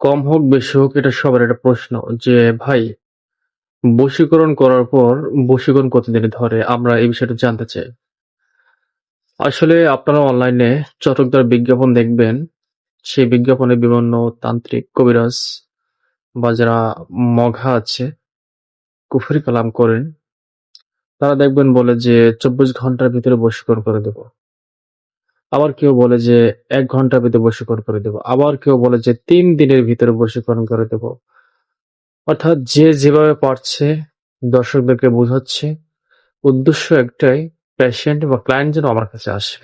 কম হোক বেশি হোক এটা সবার একটা প্রশ্ন যে ভাই বশীকরণ করার পর বশীকরণ কতদিনে ধরে? আমরা এই বিষয়টা জানতে চাই। আসলে আপনারা অনলাইনে চটকদার বিজ্ঞাপন দেখবেন। সেই বিজ্ঞাপনে বিভিন্ন তান্ত্রিক, কবিরাজ বা যারা মঘা আছে, কুফরি কালাম করেন, তারা দেখবেন বলে যে ২৪ ঘন্টার ভিতরে বশীকরণ করে দেব। আবার কেউ বলে যে ১ ঘন্টার ভিতরে বশীকরণ করে দেব। আবার কেউ বলে যে ৩ দিনের ভিতরে বশীকরণ করে দেব। অর্থাৎ যে যেভাবে পারছে দর্শকদেরকে বোঝাচ্ছে, উদ্দেশ্য একটাই, পেশেন্ট বা ক্লায়েন্ট যেন আমার কাছে আসে।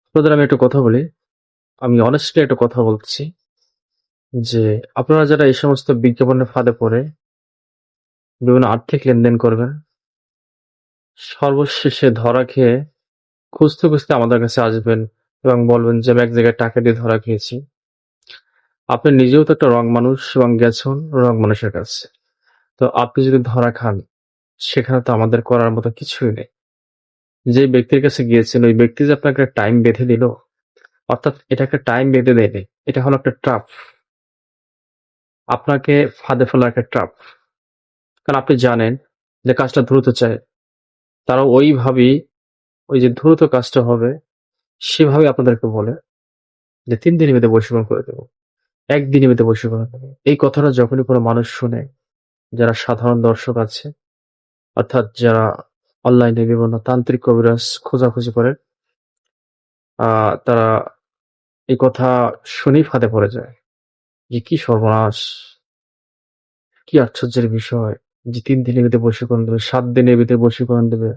আপনাদের আমি একটা কথা বলি, আমি honestly একটা কথা বলছি যে আপনারা যারা এই সমস্ত বিজ্ঞাপনের ফাঁদে পড়ে বিভিন্ন আর্থিক লেনদেন করবেন, সর্বশেষে ধরা খেয়ে খুঁজতে, খুঁজতে আমাদের কাছে আসবেন এবং বলবেন যে আমি এক জায়গায় টাকা দিয়ে ধরা খেয়েছি। আপনি নিজেও তো একটা রং মানুষ এবং গেছেন রং মানুষের কাছে। তো আপনি যদি ধরা খান, সেখানে তো আমাদের করার মতো কিছুই নেই। যে ব্যক্তির কাছে গিয়েছেন ওই ব্যক্তি যে আপনাকে একটা টাইম বেঁধে দিল, অর্থাৎ এটা একটা টাইম বেঁধে দেয়নি। এটা হলো একটা ট্রাপ। আপনাকে ফাঁদে ফেলার একটা ট্রাপ। কারণ আপনি জানেন যে কাজটা দ্রুত চায়। তারা ওইভাবেই ওই যে দ্রুত কাজটা হবে সেভাবে আপনাদেরকে বলে যে ৩ দিনের ভিতরে বশীকরণ করে দেব। ১ দিনের ভিতরে বশীকরণ করে দেব। এই কথাটা যখনই কোনো মানুষ শুনে, যারা সাধারণ দর্শক আছে, অর্থাৎ যারা অনলাইনে বিভিন্ন তান্ত্রিক কবিরাজ খোঁজাখুঁজি করে, তারা এই কথা শুনেই ফাঁদে পড়ে যায়। যে কি সর্বনাশ! কি আশ্চর্যের বিষয়! যে ৩ দিনের ভিতরে বশীকরণ দেবে, ৭ দিনের ভিতরে বশীকরণ দেবে।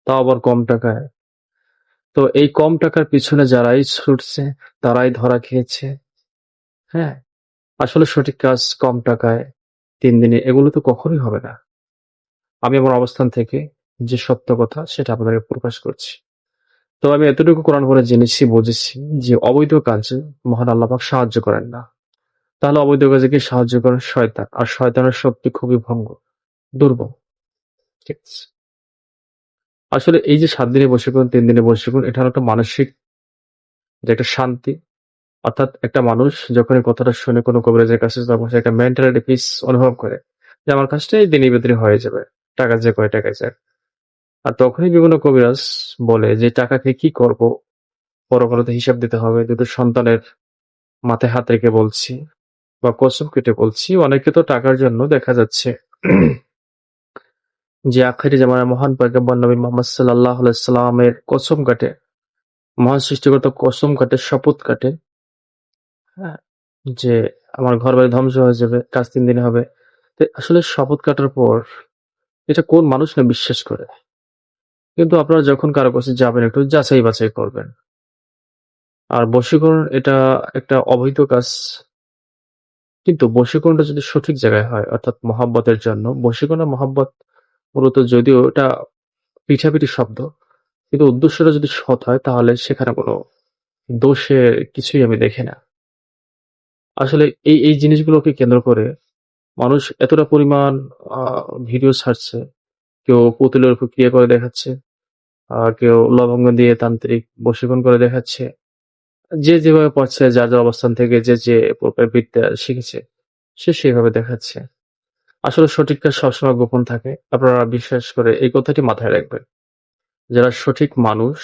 তাও আবার কম টাকায়। তো এই কম টাকার পিছনে যারাই ছুটছে, তারাই ধরা খেয়েছে। হ্যাঁ? আসলে সঠিক কাজ কম টাকায় ৩ দিনে এগুলো তো কখনোই হবে না। আমি আমার অবস্থান থেকে যে সত্য কথা সেটা আপনাদেরকে প্রকাশ করছি। তো আমি এতটুকু কোরআন পড়ে জেনেছি, বুঝেছি যে অবৈধ কাজে মহান আল্লাহ পাক সাহায্য করেন না। তাহলে অবৈধ কাজে কে সাহায্য করেন? শয়তান। আর শয়তানের শক্তি খুবই দুর্বল। ঠিক আছে? আসলে এই যে ৭ দিনে বশীকরণ, ৩ দিনে বশীকরণ এটা হলো একটা মানসিক যে একটা শান্তি। অর্থাৎ একটা মানুষ যখন এই কথাটা শুনে কোনো কবিরাজের কাছে তখন সে একটা মেন্টালিটি পিস অনুভব করে যে আমার কাজটা এই দিনের ভিতরে হয়ে যাবে। টাকা যে কয় টাকায় যাক। আর তখনই বিভিন্ন কবিরাজ বলে যে টাকা খেয়ে কি করব? পরকালে তো হিসাব দিতে হবে। ২ টো সন্তানের মাথায় হাত রেখে বলছি বা কসম কেটে বলছি, অনেকে তো টাকার জন্য দেখা যাচ্ছে যে আখিরি জামানায় মহান পয়গম্বর নবী মুহাম্মদ সাল্লাল্লাহু আলাইহি সাল্লামের কসম কাটে, মহান সৃষ্টিকর্তা কসম কাটে, শপথ কাটে, হ্যাঁ? যে আমার ঘরবাড়ি ধ্বংস হয়ে যাবে, কাজ ৩ দিনে হবে। তো আসলে শপথ কাটার পর এটা কোন মানুষ না বিশ্বাস করে? কিন্তু আপনারা যখন কারো কাছে যাবেন একটু যাচাই বাছাই করবেন। আর বশীকরণ এটা একটা অবৈধ কাজ। কিন্তু বশীকরণটা যদি সঠিক জায়গায় হয় অর্থাৎ মহাব্বতের জন্য, বশীকরণ আর মহাব্বত মূলত যদিও এটা পিঠাপিঠি শব্দ, কিন্তু উদ্দেশ্যটা যদি সৎ হয় তাহলে সেখানে কোনো দোষের কিছুই আমি দেখি না। আসলে এই জিনিসগুলোকে কেন্দ্র করে মানুষ এতটা পরিমাণ আ ভিডিও ছাড়ছে। কেউ পুতুলের উপর ক্রিয়া করে দেখাচ্ছে, কেউ লবঙ্গ দিয়ে তান্ত্রিক বশীকরণ করে দেখাচ্ছে। যে যেভাবে পারছে যার অবস্থান থেকে যে প্রকার বিদ্যা শিখেছে, সে সেভাবে দেখাচ্ছে। আসলে সঠিক কাজ সবসময় গোপন থাকে। আপনারা বিশ্বাস করে এই কথাটি মাথায় রাখবেন। যারা সঠিক মানুষ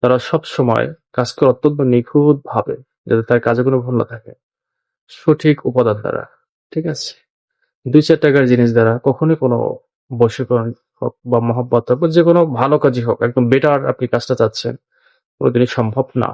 তারা সবসময় কাজ করে অত্যন্ত নিখুঁতভাবে যাতে তার কাজে কোনো ভুল না থাকে। সঠিক উপাদান দ্বারা। ঠিক আছে? ৳২-৳৪ টাকার জিনিস দ্বারা কখনোই কোনো বশীকরণ হোক বা মহাব্বত হোক বা যেকোনো ভালো কাজই হোক, একদম বেটার আপনি কাজটা চাচ্ছেন, কোনদিনই সম্ভব না।